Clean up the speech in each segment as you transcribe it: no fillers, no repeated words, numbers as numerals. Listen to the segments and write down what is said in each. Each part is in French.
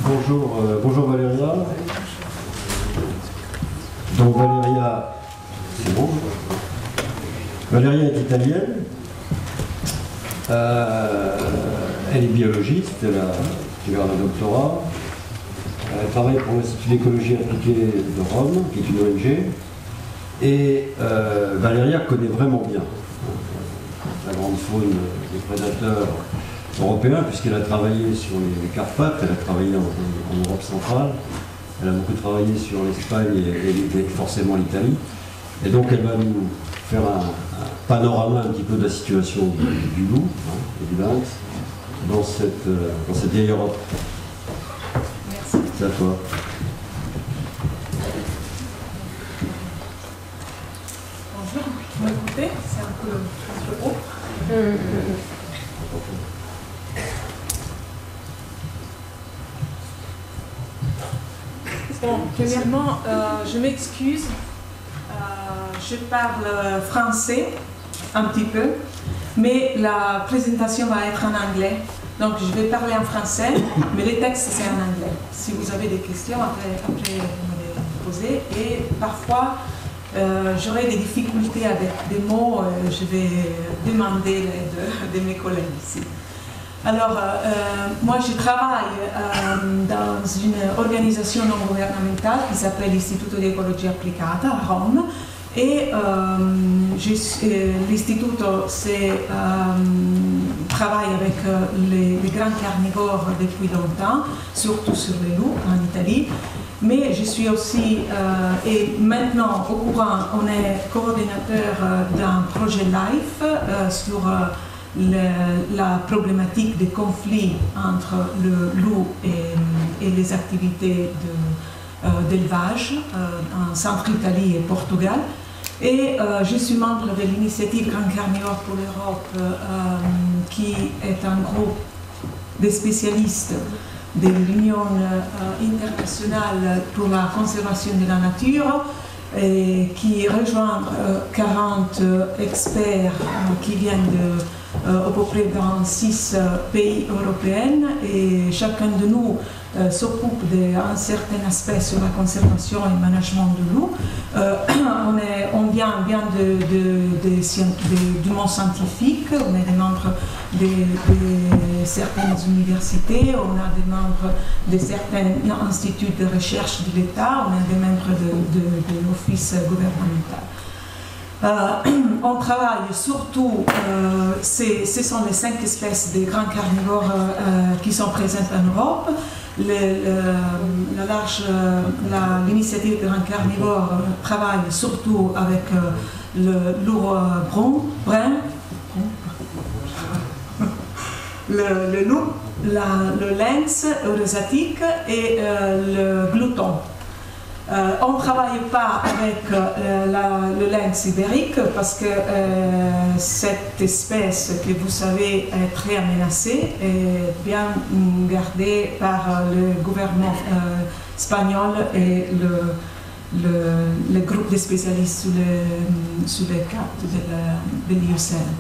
Bonjour Valéria. Donc Valéria, c'est bon. Valéria est italienne. Elle est biologiste, elle a eu un doctorat. Elle travaille pour l'Institut d'écologie appliquée de Rome, qui est une ONG. Et Valéria connaît vraiment bien la grande faune des prédateurs européens, puisqu'elle a travaillé sur les Carpates, elle a travaillé en Europe centrale, elle a beaucoup travaillé sur l'Espagne et forcément l'Italie. Et donc elle va nous faire un panorama un petit peu de la situation du loup et du lynx dans cette vieille Europe. Merci. C'est à toi. Bonjour, vous m'écoutez? C'est un peu haut. Bon, premièrement, je m'excuse. Je parle français un petit peu, mais la présentation va être en anglais. Donc je vais parler en français, mais les textes c'est en anglais. Si vous avez des questions, après vous me les posez. Et parfois, j'aurai des difficultés avec des mots, je vais demander l'aide de mes collègues ici. Alors, moi je travaille dans une organisation non gouvernementale qui s'appelle l'Istituto di Ecologia Applicata à Rome. Et l'Istituto travaille avec les grands carnivores depuis longtemps, surtout sur les loups en Italie. Mais je suis aussi, et maintenant au courant, on est coordinateur d'un projet LIFE sur la problématique des conflits entre le loup et les activités d'élevage en Centre-Italie et Portugal. Et je suis membre de l'initiative Grand Carnivore pour l'Europe, qui est un groupe de spécialistes de l'Union internationale pour la conservation de la nature, et qui rejoint 40 experts qui viennent à peu près dans 6 pays européens, et chacun de nous s'occupe d'un certain aspect sur la conservation et le management du loup. On vient du monde scientifique, on est des membres de certaines universités, on a des membres de certains instituts de recherche de l'État, on est des membres de l'office gouvernemental. On travaille surtout, ce sont les 5 espèces de grands carnivores qui sont présentes en Europe. L'initiative de grands carnivores travaille surtout avec l'ours brun, le loup, le lynx euroasiatique et le glouton. On ne travaille pas avec le lynx ibérique parce que cette espèce que vous savez est très menacée et bien gardée par le gouvernement espagnol et le groupe de spécialistes sous les cartes de l'IUCN.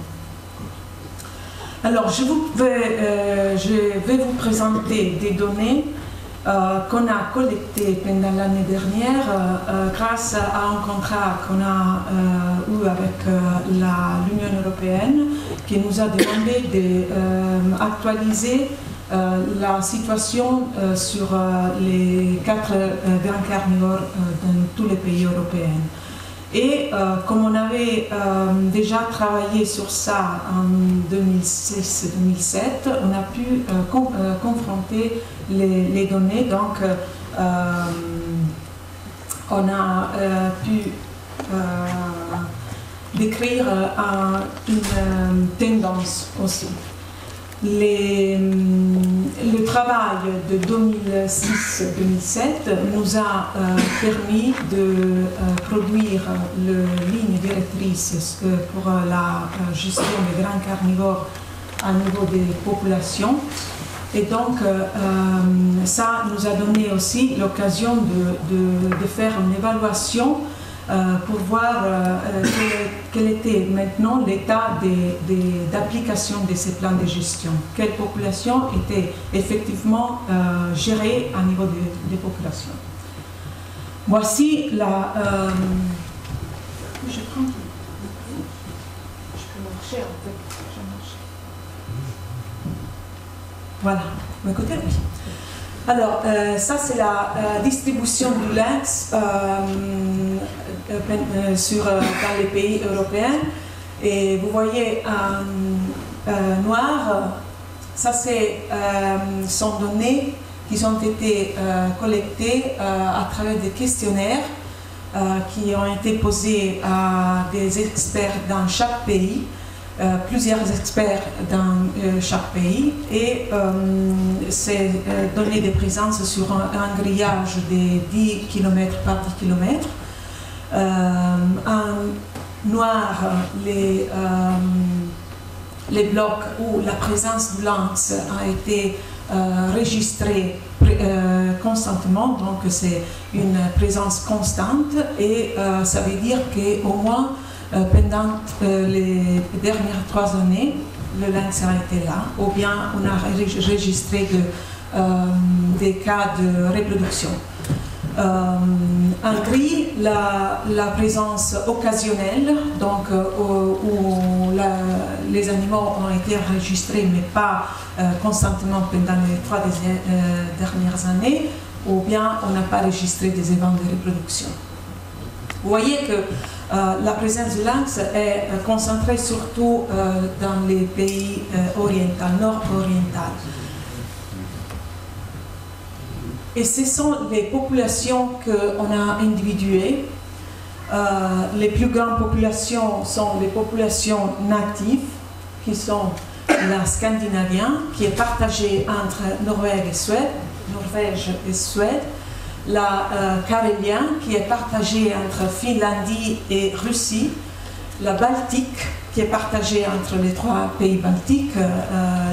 Alors je vais vous présenter des données qu'on a collecté pendant l'année dernière grâce à un contrat qu'on a eu avec l'Union européenne qui nous a demandé d'actualiser la situation sur les 4 grands carnivores dans tous les pays européens. Et comme on avait déjà travaillé sur ça en 2006-2007, on a pu confronter les données. Donc, on a pu décrire une tendance aussi. Le travail de 2006-2007 nous a permis de produire les lignes directrices pour la gestion des grands carnivores à niveau des populations. Et donc, ça nous a donné aussi l'occasion de faire une évaluation pour voir quel était maintenant l'état d'application de ces plans de gestion, quelle population était effectivement gérée à niveau des populations. Voici la... je peux marcher en fait. Voilà, de mon côté, oui. Alors, ça c'est la distribution du lynx dans les pays européens. Et vous voyez en noir, ça sont données qui ont été collectées à travers des questionnaires qui ont été posés à des experts dans chaque pays. Plusieurs experts dans chaque pays et c'est donné des présences sur un grillage de 10 km par 10 km. En noir, les blocs où la présence de lynx a été enregistrée constamment, donc c'est une présence constante et ça veut dire qu'au moins pendant les dernières 3 années, le lynx a été là, ou bien on a enregistré des cas de reproduction. En gris, la présence occasionnelle, donc où les animaux ont été enregistrés, mais pas constamment pendant les 3 dernières années, ou bien on n'a pas enregistré des événements de reproduction. Vous voyez que la présence du lynx est concentrée surtout dans les pays orientaux, nord-orientaux. Et ce sont les populations qu'on a individuées. Les plus grandes populations sont les populations natives, qui sont la scandinavienne, qui est partagée entre Norvège et Suède, la carélienne, qui est partagée entre Finlandie et Russie, la baltique, qui est partagée entre les 3 pays baltiques,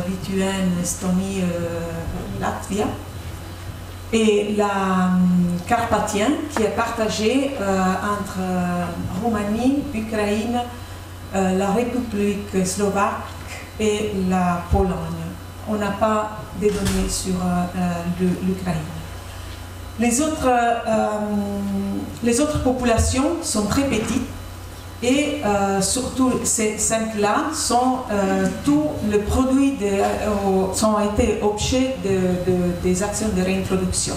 Lituanie, Estonie, Latvie, et la carpathienne, qui est partagée entre Roumanie, Ukraine, la République slovaque et la Pologne. On n'a pas de données sur l'Ukraine. Les autres populations sont très petites et surtout ces 5-là sont tous les produits ont été objets des actions de réintroduction.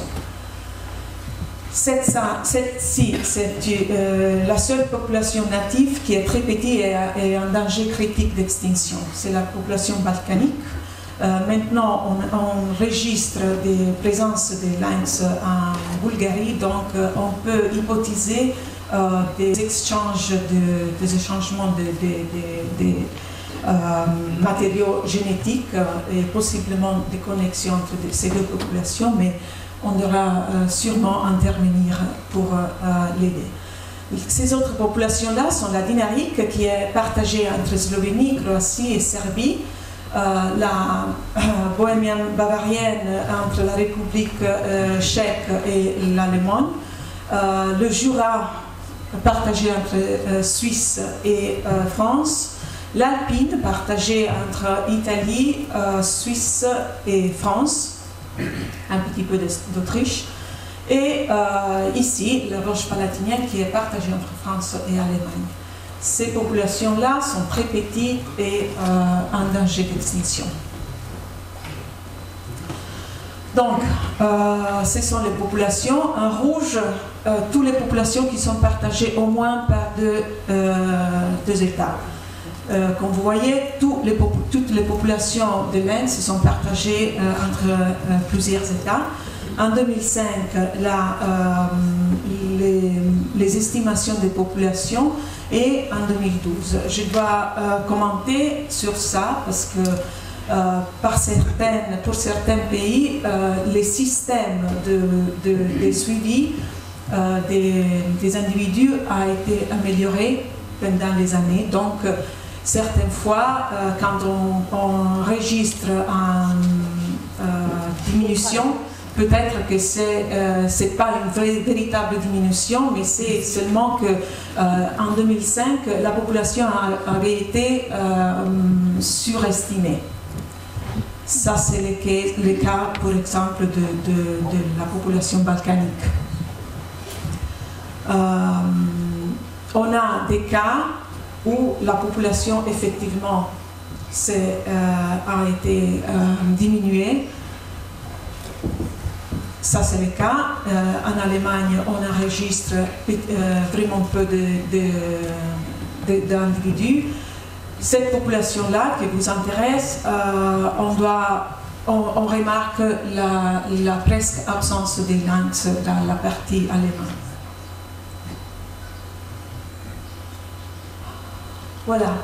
Celle-ci, c'est la seule population native qui est très petite et en danger critique d'extinction. C'est la population balkanique. Maintenant, on registre des présences de lynx en Bulgarie, donc on peut hypothéser des échangements de matériaux génétiques et possiblement des connexions entre ces 2 populations, mais on devra sûrement intervenir pour l'aider. Ces autres populations-là sont la Dinarique, qui est partagée entre Slovénie, Croatie et Serbie, la Bohémienne bavarienne entre la République tchèque et l'Allemagne, le Jura partagé entre Suisse et France, l'Alpine partagée entre Italie, Suisse et France, un petit peu d'Autriche, et ici la roche palatinienne qui est partagée entre France et Allemagne. Ces populations-là sont très petites et en danger d'extinction. Donc, ce sont les populations. En rouge, toutes les populations qui sont partagées au moins par deux États. Comme vous voyez, toutes les populations de lynx sont partagées entre plusieurs États. En 2005, les estimations des populations et en 2012. Je dois commenter sur ça parce que pour certains pays, les systèmes de suivi des individus a été amélioré pendant les années. Donc, certaines fois, quand on enregistre une diminution peut-être que c'est pas une véritable diminution, mais c'est seulement que en 2005, la population avait été surestimée. Ça, c'est le cas, par exemple, de la population balkanique. On a des cas où la population, effectivement, a été diminuée. Ça, c'est le cas. En Allemagne, on enregistre vraiment peu d'individus. Cette population-là qui vous intéresse, on remarque la presque absence des lynx dans la partie allemande. Voilà.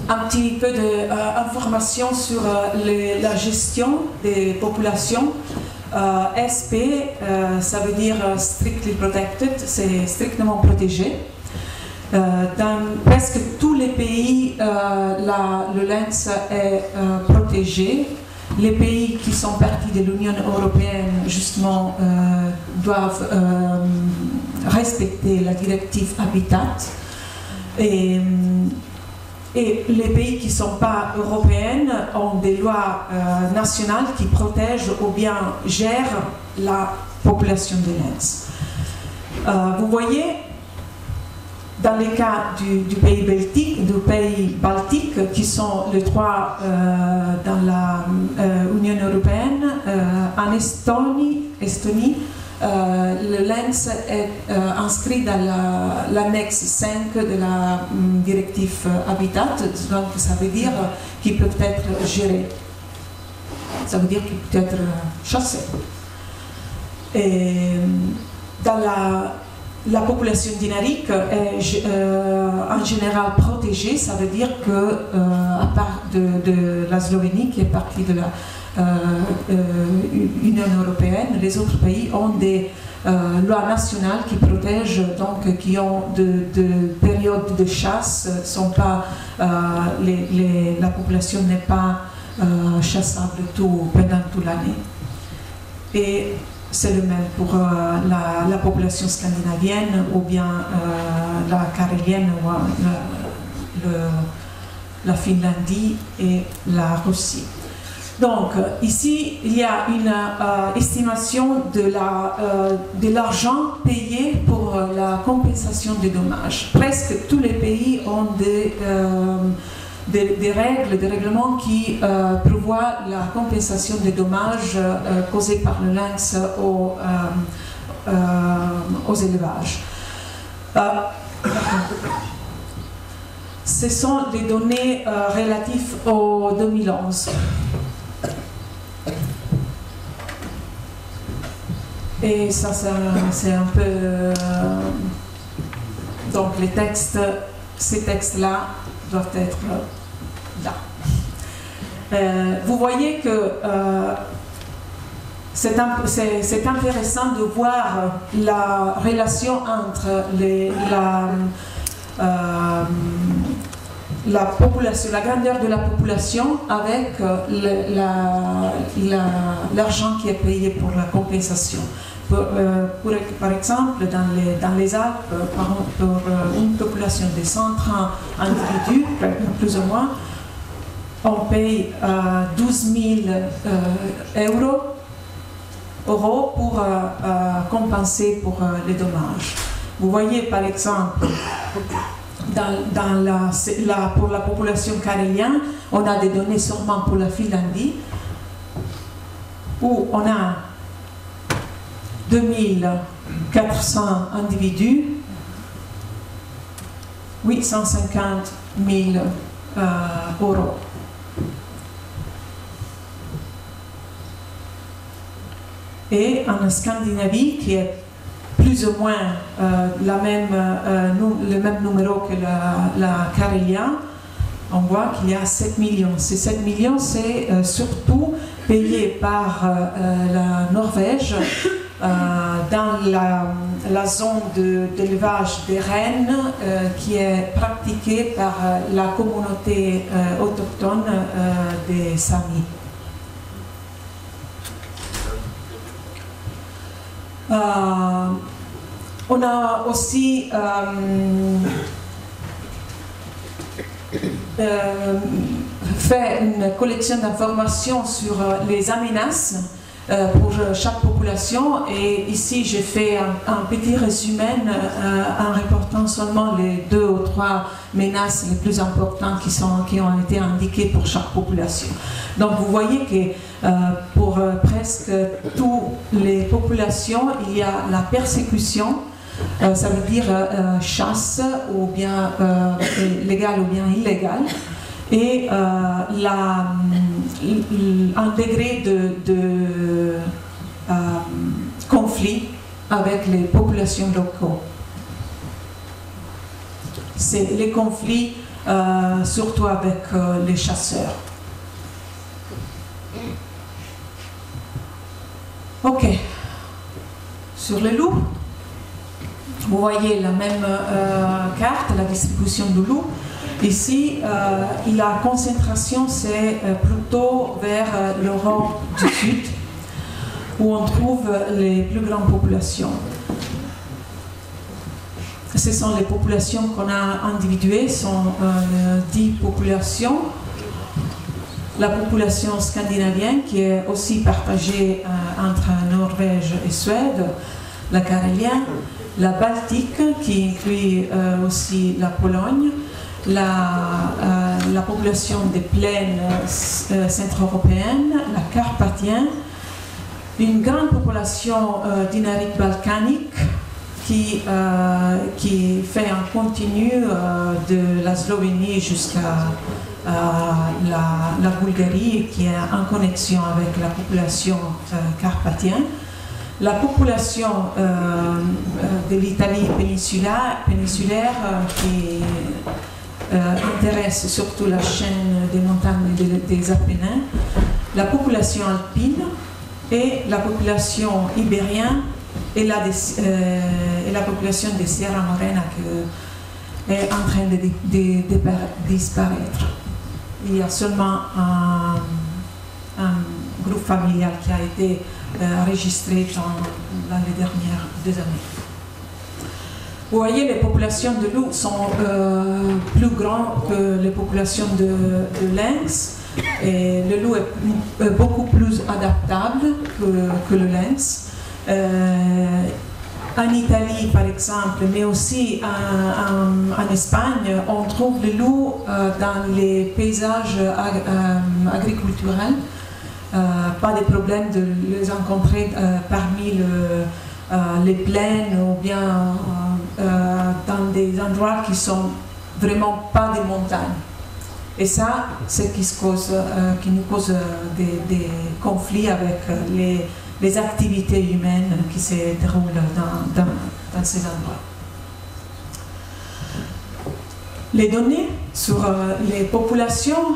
Un petit peu d'informations sur la gestion des populations. SP, ça veut dire strictly protected, c'est strictement protégé. Dans presque tous les pays, le lynx est protégé. Les pays qui sont partis de l'Union européenne, justement, doivent respecter la directive Habitat. Et les pays qui ne sont pas européennes ont des lois nationales qui protègent ou bien gèrent la population de lynx. Vous voyez, dans les cas du pays baltique, qui sont les trois dans l'Union européenne, en Estonie, le lynx est inscrit dans l'annexe 5 de la directive Habitat, donc ça veut dire qu'il peut être géré, ça veut dire qu'il peut être chassé. Et dans la population dinarique est en général protégée, ça veut dire que, à part de la Slovénie qui est partie de la Union européenne, les autres pays ont des lois nationales qui protègent, donc qui ont de périodes de chasse, la population n'est pas chassable pendant toute l'année. Et c'est le même pour la population scandinavienne ou bien la carélienne ou la Finlandie et la Russie. Donc, ici, il y a une estimation de l'argent payé pour la compensation des dommages. Presque tous les pays ont des règles, des règlements qui prévoient la compensation des dommages causés par le lynx aux élevages. Ce sont des données relatives au 2011. Et ça, c'est un peu... donc les textes, ces textes-là doivent être là. Vous voyez que c'est intéressant de voir la relation entre la population, la grandeur de la population avec l'argent qui est payé pour la compensation. Par exemple, dans les Alpes, pour une population de 130 individus, plus ou moins, on paye 12 000 euros pour compenser pour les dommages. Vous voyez, par exemple, pour la population carélienne, on a des données seulement pour la Finlandie, où on a 2400 individus, 850 000 euros. Et en Scandinavie, qui est plus ou moins le même numéro que la Carélia, on voit qu'il y a 7 millions. Ces 7 millions, c'est surtout payé par la Norvège dans la zone d'élevage des rennes qui est pratiquée par la communauté autochtone des Samis. On a aussi fait une collection d'informations sur les amenaces pour chaque population, et ici j'ai fait un petit résumé en reportant seulement les 2 ou 3 menaces les plus importantes qui ont été indiquées pour chaque population. Donc vous voyez que pour presque toutes les populations, il y a la persécution, ça veut dire chasse, ou bien légale ou bien illégale, et un degré de conflit avec les populations locales. C'est les conflits surtout avec les chasseurs. Ok, sur les loups, vous voyez la même carte, la distribution du loup. Ici, la concentration, c'est plutôt vers l'Europe du Sud, où on trouve les plus grandes populations. Ce sont les populations qu'on a individuées, sont 10 populations. La population scandinavienne, qui est aussi partagée entre Norvège et Suède, la carélienne, la Baltique, qui inclut aussi la Pologne, la population des plaines centro-européennes, la carpathienne, une grande population dinarique balkanique qui fait un continu de la Slovénie jusqu'à la Bulgarie, et qui est en connexion avec la population carpathienne. La population de l'Italie péninsulaire qui intéresse surtout la chaîne des montagnes des Apennins, la population alpine et la population ibérienne et la population de Sierra Morena qui est en train de disparaître. Il y a seulement un groupe familial qui a été enregistré dans les dernières 2 années. Vous voyez, les populations de loups sont plus grandes que les populations de lynx, et le loup est beaucoup plus adaptable que le lynx. En Italie, par exemple, mais aussi en Espagne, on trouve le loup dans les paysages agriculturels. Pas de problème de les rencontrer parmi les plaines ou bien dans des endroits qui sont vraiment pas des montagnes. Et ça, c'est qui nous cause des conflits avec les activités humaines qui se déroulent dans ces endroits. Les données sur les populations,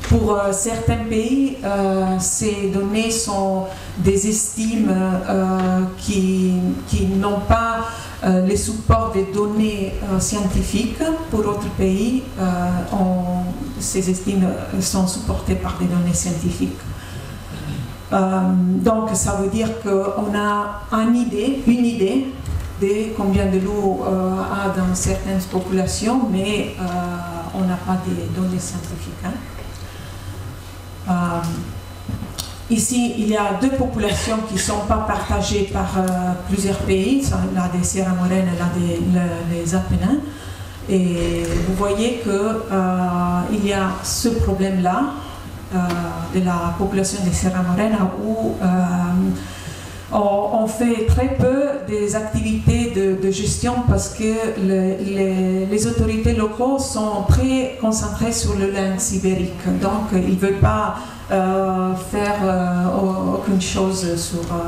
pour certains pays, ces données sont des estimes qui n'ont pas les supports des données scientifiques. Pour d'autres pays, ces estimes sont supportées par des données scientifiques. Donc ça veut dire qu'on a une idée de combien de loups a dans certaines populations, mais on n'a pas de données scientifiques. Ici, il y a 2 populations qui ne sont pas partagées par plusieurs pays, la des Sierra Morena et la des Apennins. Et vous voyez qu'il y a ce problème-là de la population des Sierra Morena où on fait très peu des activités de gestion parce que les autorités locales sont très concentrées sur le lynx ibérique. Donc, ils ne veulent pas faire aucune chose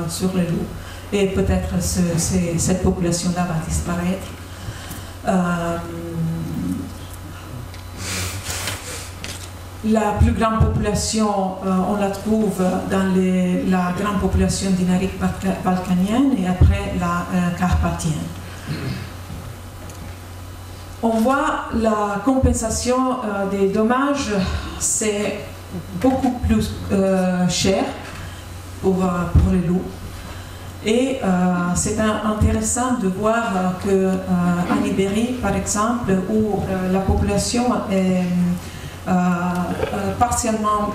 sur le loup. Et peut-être cette population-là va disparaître. La plus grande population, on la trouve dans la grande population dinarique balkanienne et après la carpathienne. On voit la compensation des dommages, c'est beaucoup plus cher pour les loups. Et c'est intéressant de voir qu'en Ibérie, par exemple, où la population est partiellement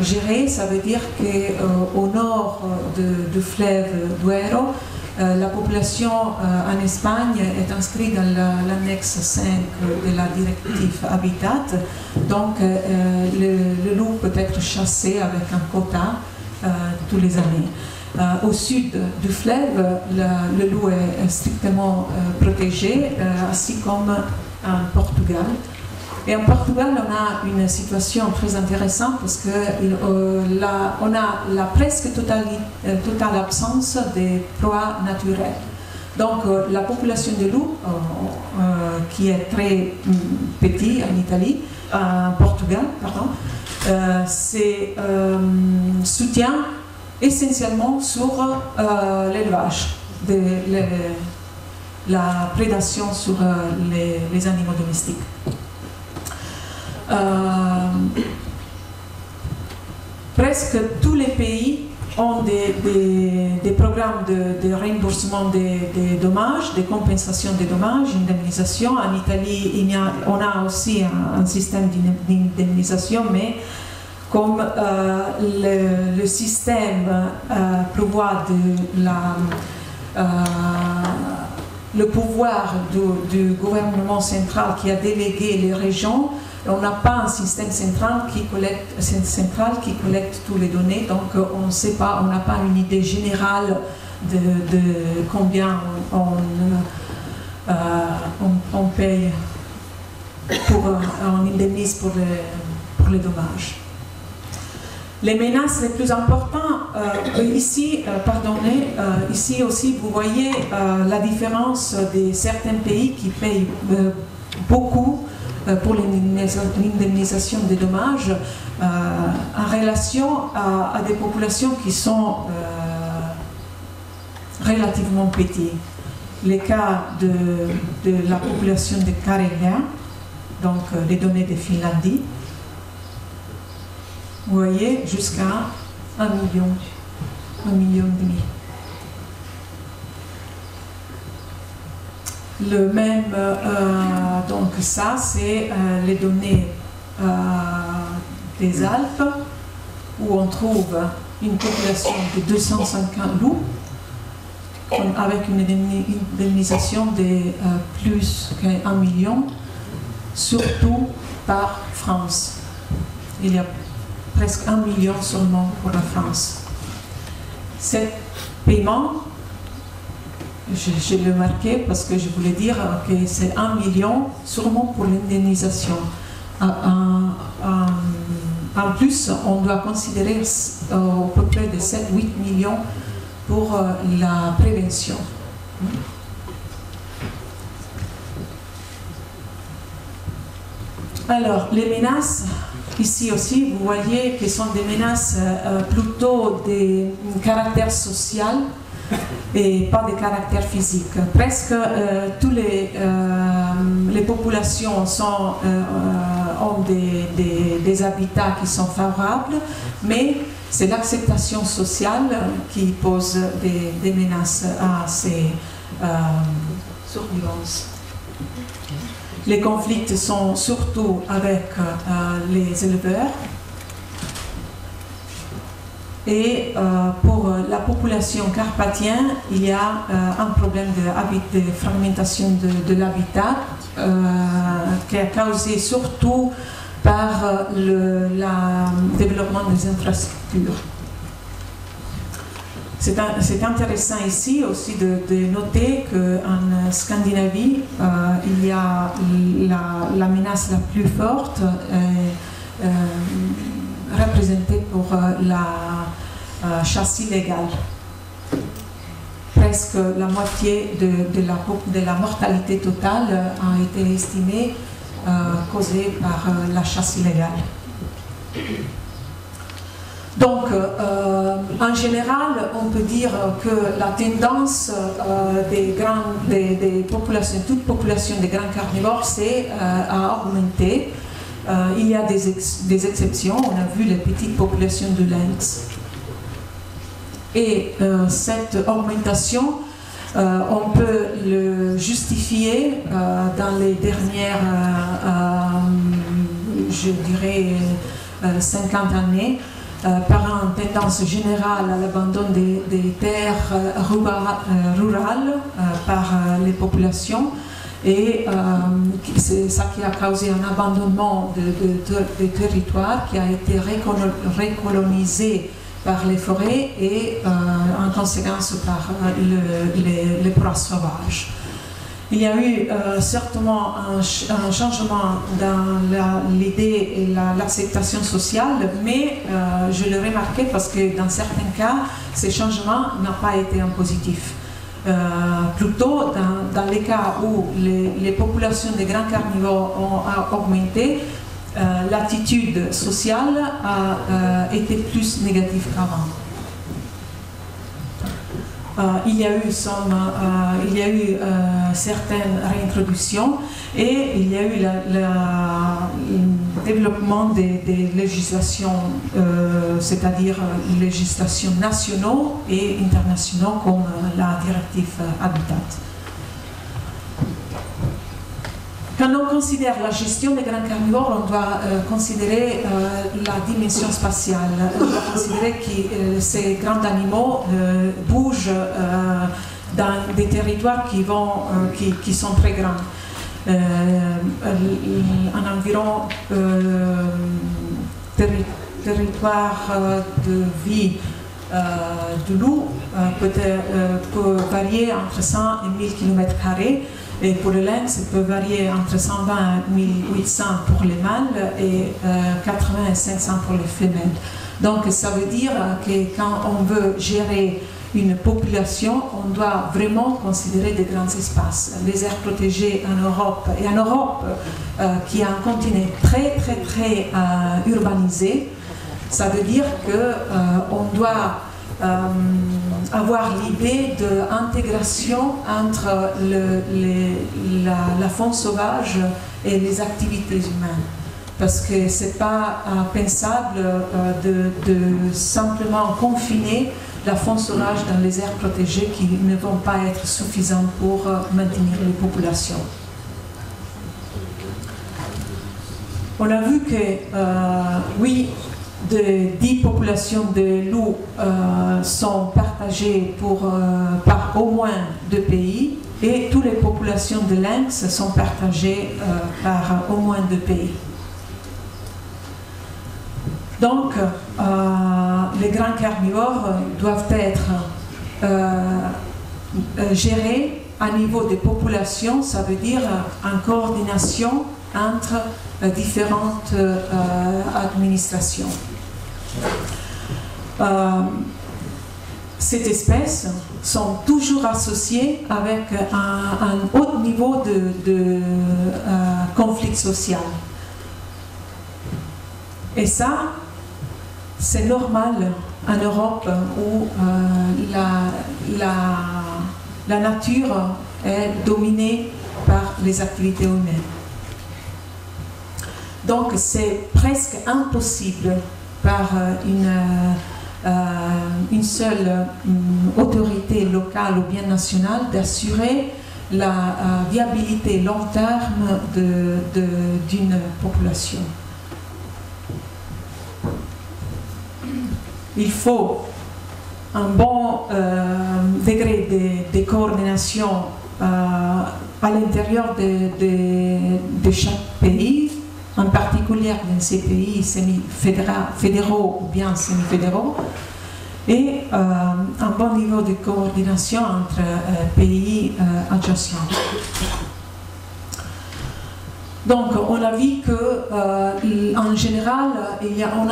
gérée, ça veut dire qu'au nord du fleuve Duero, la population en Espagne est inscrite dans l'annexe 5 de la directive Habitat. Donc le loup peut être chassé avec un quota tous les années. Au sud du fleuve, le loup est strictement protégé, ainsi comme en Portugal. Et en Portugal, on a une situation très intéressante parce qu'on a la presque totale absence des proies naturelles. Donc la population de loups, qui est très petite en Italie, en Portugal, pardon, soutient essentiellement sur l'élevage, la prédation sur les animaux domestiques. Presque tous les pays ont des programmes de remboursement des dommages, de compensation des dommages, indemnisation. En Italie, on a aussi un système d'indemnisation, mais comme le système prévoit le pouvoir du gouvernement central qui a délégué les régions, on n'a pas un système central qui collecte toutes les données, donc on ne sait pas, on n'a pas une idée générale de combien on paye on indemnise pour les dommages. Les menaces les plus importantes, ici aussi vous voyez la différence de certains pays qui payent beaucoup pour l'indemnisation des dommages en relation à des populations qui sont relativement petites. Le cas de la population de Carélia, donc les données de Finlandie, vous voyez, jusqu'à 1 million et demi. Le même, donc ça, c'est les données des Alpes, où on trouve une population de 250 loups, avec une indemnisation de plus qu'1 million, surtout par France. Il y a presque 1 million seulement pour la France. Ce paiement, je l'ai marqué parce que je voulais dire que c'est 1 million sûrement pour l'indemnisation. En plus, on doit considérer à peu près de 7-8 millions pour la prévention. Alors, les menaces, ici aussi, vous voyez que ce sont des menaces plutôt de caractère social et pas de caractère physique. Presque toutes les populations ont des habitats qui sont favorables, mais c'est l'acceptation sociale qui pose des menaces à ces survivances. Les conflits sont surtout avec les éleveurs. Et pour la population carpathienne, il y a un problème de fragmentation de l'habitat qui est causé surtout par le développement des infrastructures. C'est intéressant ici aussi de noter qu'en Scandinavie, il y a la menace la plus forte représentée pour la chasse illégale. Presque la moitié de la mortalité totale a été estimée causée par la chasse illégale. Donc, en général, on peut dire que la tendance des populations, toute population de grands carnivores, c'est à augmenter. Il y a des exceptions. On a vu les petites populations de lynx. Et cette augmentation, on peut le justifier dans les dernières, je dirais, 50 années, par une tendance générale à l'abandon des terres rurales par les populations. Et c'est ça qui a causé un abandonnement des territoires qui a été recolonisé par les forêts et en conséquence par les proies sauvages. Il y a eu certainement un changement dans l'idée et l'acceptation sociale, mais je l'ai remarqué parce que dans certains cas, ce changement n'a pas été un positif. Plutôt dans les cas où les populations des grands carnivores ont augmenté, l'attitude sociale a été plus négative qu'avant. Il y a eu certaines réintroductions et il y a eu le développement des législations, c'est-à-dire législations nationales et internationales comme la directive Habitat. Quand on considère la gestion des grands carnivores, on doit considérer la dimension spatiale. On doit considérer que ces grands animaux bougent dans des territoires qui sont très grands. Un environ territoire de vie du loup peut varier entre 100 et 1000 km². Et pour le lynx, ça peut varier entre 120 et 1800 pour les mâles et 80 et 500 pour les femelles. Donc ça veut dire que quand on veut gérer une population, on doit vraiment considérer des grands espaces. Les aires protégées en Europe, et en Europe qui est un continent très urbanisé, ça veut dire qu'on doit avoir l'idée d'intégration entre la faune sauvage et les activités humaines. Parce que ce n'est pas pensable de simplement confiner la faune sauvage dans les aires protégées qui ne vont pas être suffisantes pour maintenir les populations. On a vu que, oui, 10 populations de loups sont partagées par au moins 2 pays et toutes les populations de lynx sont partagées par au moins 2 pays. Donc, les grands carnivores doivent être gérés à niveau des populations, ça veut dire en coordination entre différentes administrations. Ces espèces sont toujours associées avec un haut niveau de conflit social. Et ça, c'est normal en Europe où la nature est dominée par les activités humaines. Donc c'est presque impossible par une seule autorité locale ou bien nationale d'assurer la viabilité long terme d'une population. Il faut un bon degré de coordination à l'intérieur de chaque pays, en particulier dans ces pays semi-fédéraux ou bien semi-fédéraux, et un bon niveau de coordination entre pays adjacents. Donc, on a vu qu'en général, on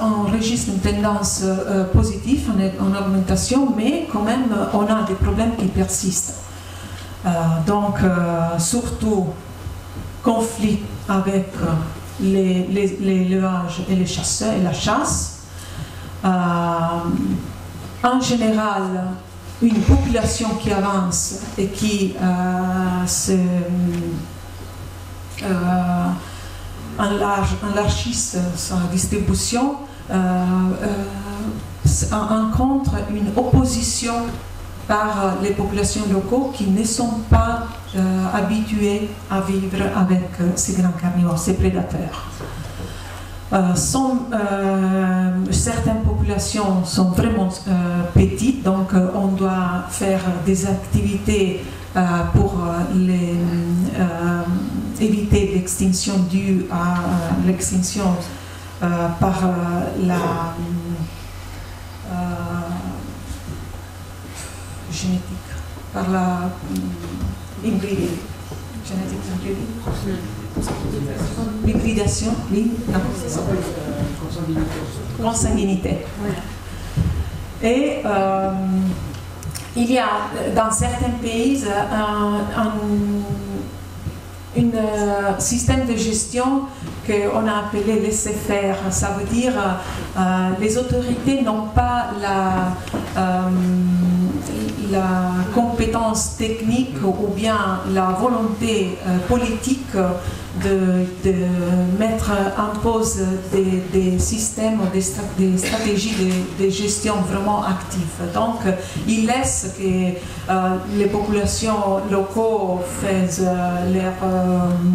enregistre une tendance positive en augmentation, mais quand même, on a des problèmes qui persistent. Surtout, conflit avec l'élevage et les chasseurs et la chasse. En général, une population qui avance et qui enlargisse sa distribution, rencontre une opposition par les populations locales qui ne sont pas habituées à vivre avec ces grands carnivores, ces prédateurs. Certaines populations sont vraiment petites, donc on doit faire des activités pour éviter l'extinction due à l'extinction par la génétique, par la hybridation, consanguinité. Et il y a dans certains pays un système de gestion qu'on a appelé laisser-faire. Ça veut dire les autorités n'ont pas la compétence technique ou bien la volonté politique de mettre en pause des systèmes, des stratégies de gestion vraiment actives. Donc, ils laissent que les populations locales fassent leur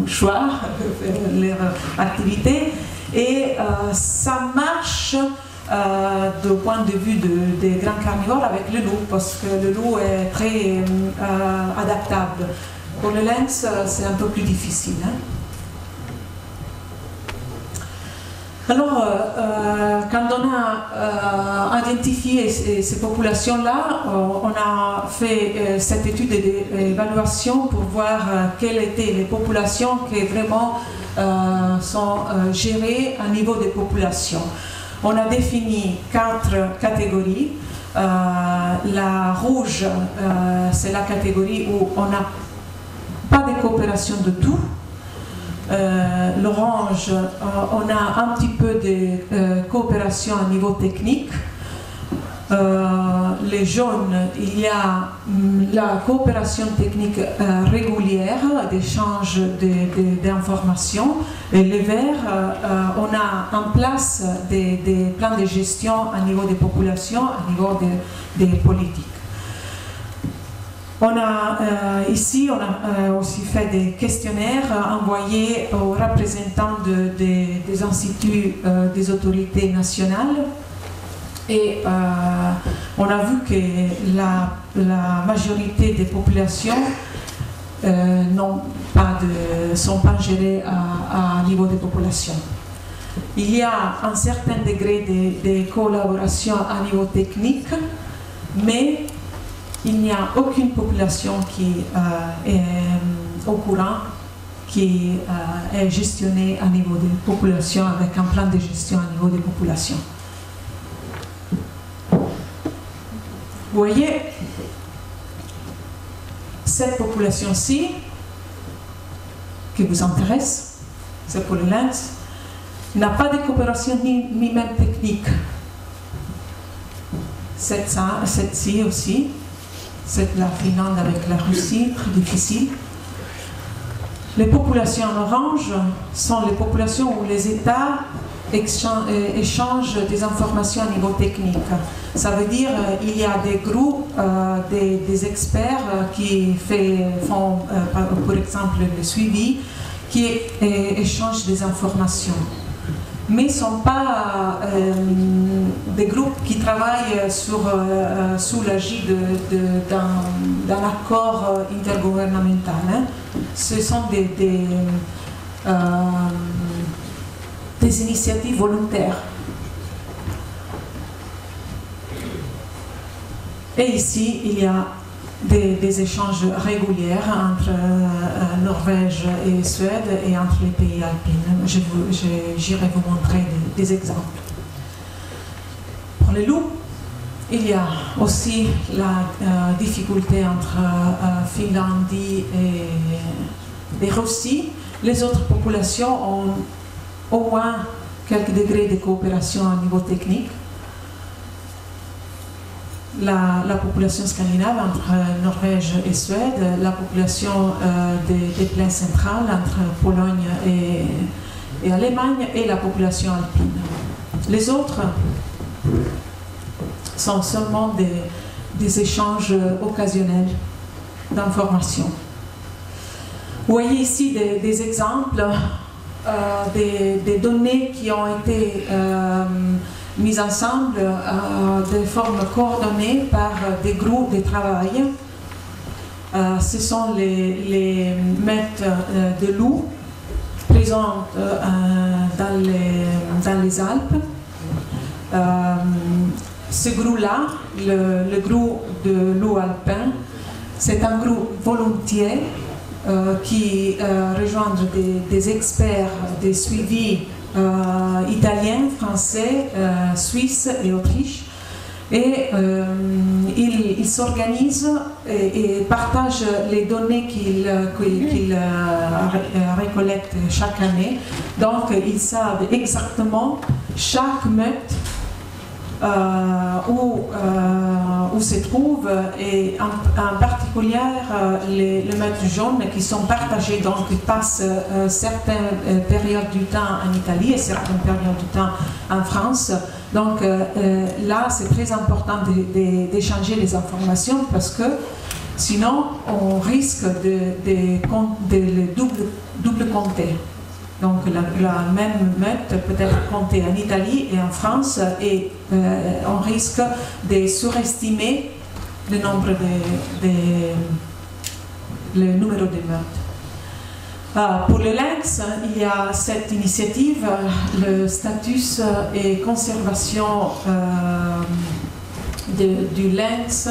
choix, leur activité, et ça marche du point de vue des grands carnivores avec le loup, parce que le loup est très adaptable. Pour le lynx, c'est un peu plus difficile. Hein? Alors, quand on a identifié ces populations-là, on a fait cette étude d'évaluation pour voir quelles étaient les populations qui vraiment sont gérées à niveau des populations. On a défini 4 catégories. La rouge, c'est la catégorie où on n'a pas de coopération de tout. L'orange, on a un petit peu de coopération à niveau technique. Les jaunes, il y a la coopération technique régulière, d'échange d'informations. Et les verts, on a en place des plans de gestion à niveau des populations, à niveau des politiques. Ici, on a aussi fait des questionnaires envoyés aux représentants des instituts des autorités nationales. Et on a vu que la majorité des populations sont pas gérées à niveau des populations. Il y a un certain degré de collaboration à niveau technique, mais il n'y a aucune population qui est au courant, qui est gestionnée à niveau des populations avec un plan de gestion à niveau des populations. Vous voyez, cette population-ci, qui vous intéresse, c'est pour le lynx, n'a pas de coopération ni même technique. Cette-ci aussi, c'est la Finlande avec la Russie, très difficile. Les populations en orange sont les populations où les États échangent des informations à niveau technique. Ça veut dire qu'il y a des groupes, des experts qui font, par exemple, le suivi, qui échangent des informations. Mais ce ne sont pas des groupes qui travaillent sous l'égide d'un accord intergouvernemental. Hein. Ce sont des initiatives volontaires. Et ici, il y a des échanges réguliers entre Norvège et Suède et entre les pays alpins. J'irai vous montrer des exemples. Pour les loups, il y a aussi la difficulté entre Finlandie et Russie. Les autres populations ont au moins quelques degrés de coopération à niveau technique. La population scandinave entre Norvège et Suède, la population des plaines centrales entre Pologne et Allemagne et la population alpine. Les autres, sont seulement des échanges occasionnels d'informations. Vous voyez ici des exemples des données qui ont été mises ensemble de forme coordonnée par des groupes de travail. Ce sont les meutes de loups présentes dans les Alpes. Ce groupe-là, le groupe de loups alpins, c'est un groupe volontiers qui rejoint des experts, des suivis italiens, français, suisses et autriches. Et ils s'organisent et partagent les données qu'ils récollectent chaque année. Donc, ils savent exactement chaque meute où se trouve, et en particulier les meutes jaunes qui sont partagées, donc ils passent certaines périodes du temps en Italie et certaines périodes du temps en France. Donc là, c'est très important d'échanger les informations parce que sinon on risque de les double compter. Donc la même meute peut être comptée en Italie et en France et on risque de surestimer le nombre le numéro de meutes. Pour le lynx, il y a cette initiative, le statut et conservation du lynx,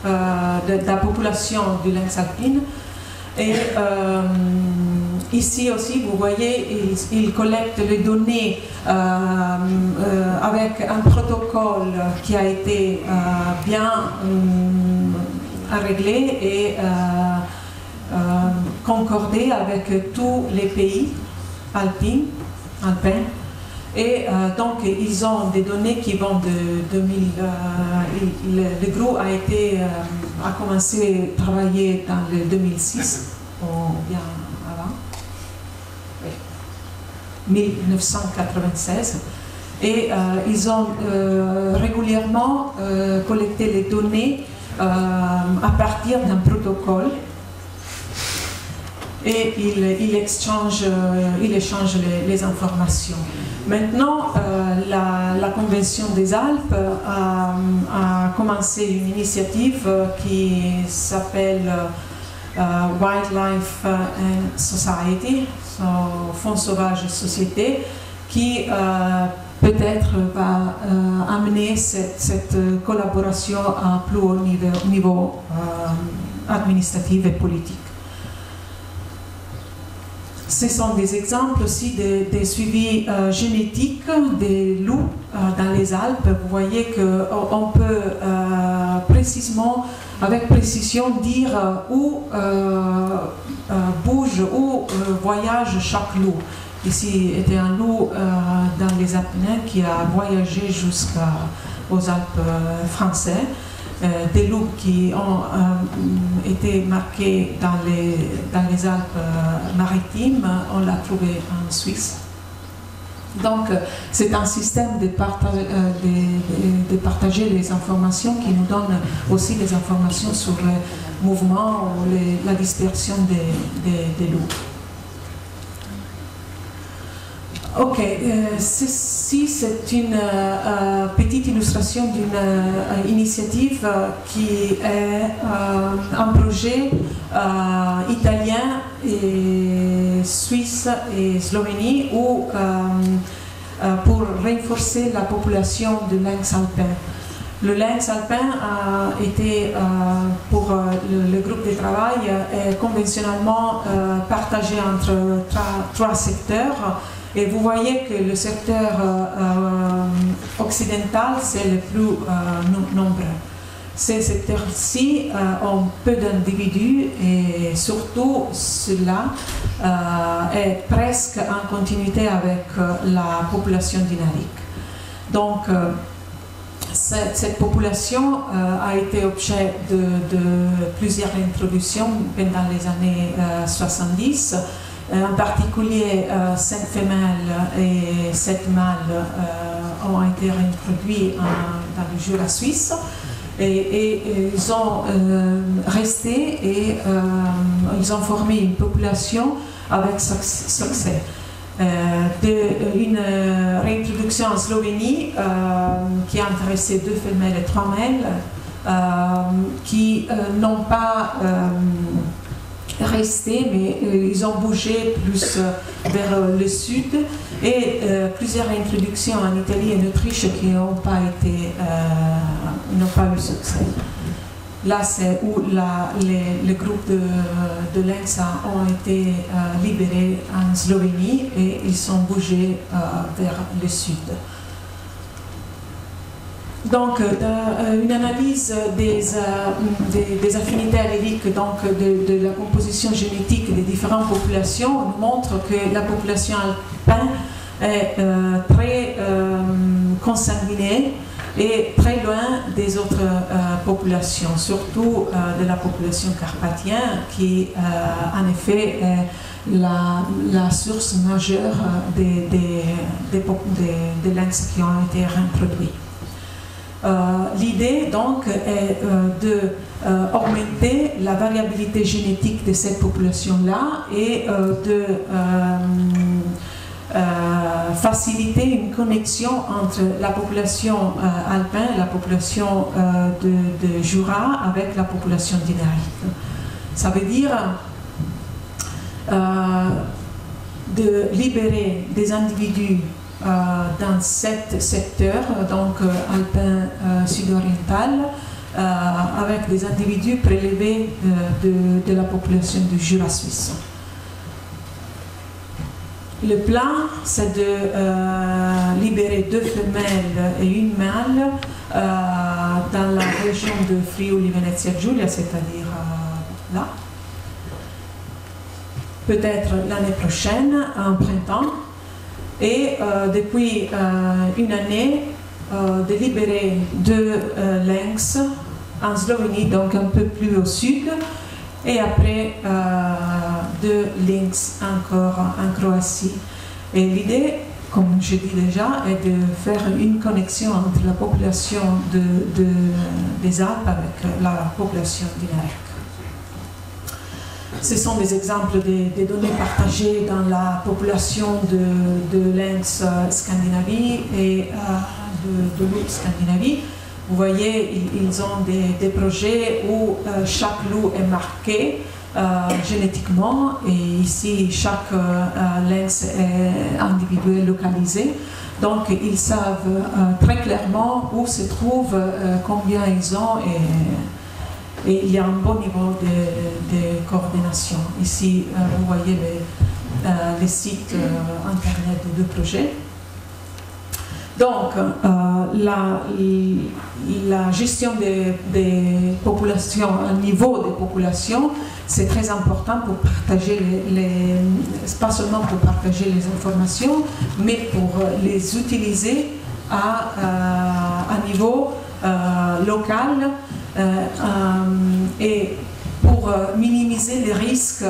de la population du lynx alpine. Et ici aussi, vous voyez, ils collectent les données avec un protocole qui a été bien réglé et concordé avec tous les pays alpins. Et donc, ils ont des données qui vont de 2000. Le groupe a commencé à travailler dans le 2006, ou bien avant, 1996. Et ils ont régulièrement collecté les données à partir d'un protocole. Et il échange les informations. Maintenant, la Convention des Alpes a commencé une initiative qui s'appelle Wildlife and Society, Fonds sauvage et société, qui peut-être va amener cette collaboration à plus haut niveau administratif et politique. Ce sont des exemples aussi des suivis génétiques des loups dans les Alpes. Vous voyez qu'on peut précisément, avec précision, dire où bouge, où voyage chaque loup. Ici était un loup dans les Apennins qui a voyagé jusqu'aux Alpes françaises. Des loups qui ont été marqués dans les Alpes maritimes, on l'a trouvé en Suisse. Donc, c'est un système de partager les informations qui nous donne aussi des informations sur le mouvement ou la dispersion des loups. Ok, ceci c'est une petite illustration d'une initiative qui est un projet italien et suisse et Slovénie où, pour renforcer la population du lynx alpin. Le lynx alpin a été, pour le groupe de travail, conventionnellement partagé entre trois secteurs. Et vous voyez que le secteur occidental, c'est le plus nombreux. Ces secteurs-ci ont peu d'individus et surtout cela est presque en continuité avec la population dynamique. Donc, cette population a été objet de plusieurs introductions pendant les années 70. En particulier, 5 femelles et 7 mâles ont été réintroduits dans le Jura suisse. Et ils ont resté et ils ont formé une population avec succès. Une réintroduction en Slovénie qui a intéressé 2 femelles et 3 mâles qui n'ont pas resté, mais ils ont bougé plus vers le sud, et plusieurs réintroductions en Italie et en Autriche qui n'ont pas eu succès. Là, c'est où les groupes de lynx ont été libérés en Slovénie et ils sont bougés vers le sud. Donc, une analyse des affinités alléliques, donc de la composition génétique des différentes populations, nous montre que la population alpine est très consanguinée et très loin des autres populations, surtout de la population carpathienne, qui en effet est la source majeure des lynx qui ont été réintroduits. L'idée donc est d'augmenter la variabilité génétique de cette population-là et de faciliter une connexion entre la population alpine et la population de Jura avec la population dinarique. Ça veut dire de libérer des individus dans cet secteur, donc alpin sud-oriental, avec des individus prélevés de la population du Jura suisse. Le plan, c'est de libérer 2 femelles et 1 mâle dans la région de Friuli-Venezia Giulia, c'est-à-dire là. Peut-être l'année prochaine, en printemps. Et depuis une année, de libérer 2 lynx en Slovénie, donc un peu plus au sud, et après 2 lynx encore en Croatie. Et l'idée, comme je dis déjà, est de faire une connexion entre la population des Alpes avec la population dinarique. Ce sont des exemples des données partagées dans la population de lynx Scandinavie et de loup Scandinavie. Vous voyez, ils ont des projets où chaque loup est marqué génétiquement, et ici chaque lynx est individuel localisé. Donc ils savent très clairement où se trouvent, combien ils ont, et il y a un bon niveau de coordination. Ici, vous voyez les sites internet des 2 projets. Donc, la gestion des populations, un niveau des populations, c'est très important pour partager pas seulement pour partager les informations, mais pour les utiliser à un niveau local et pour minimiser les risques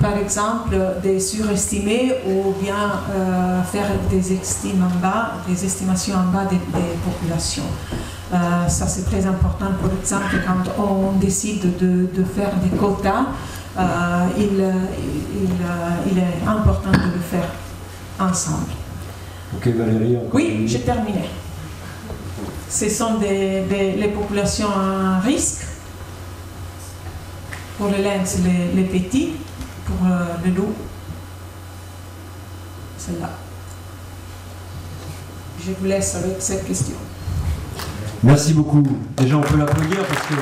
par exemple, de surestimer ou bien faire des estimations en bas des populations. Ça, c'est très important. Par exemple, quand on décide de faire des quotas, il est important de le faire ensemble. Ok, Valérie. Oui, j'ai terminé. Ce sont les populations à risque. Pour le lynx, les petits, pour le loup, celle-là. Je vous laisse avec cette question. Merci beaucoup. Déjà, on peut l'applaudir parce que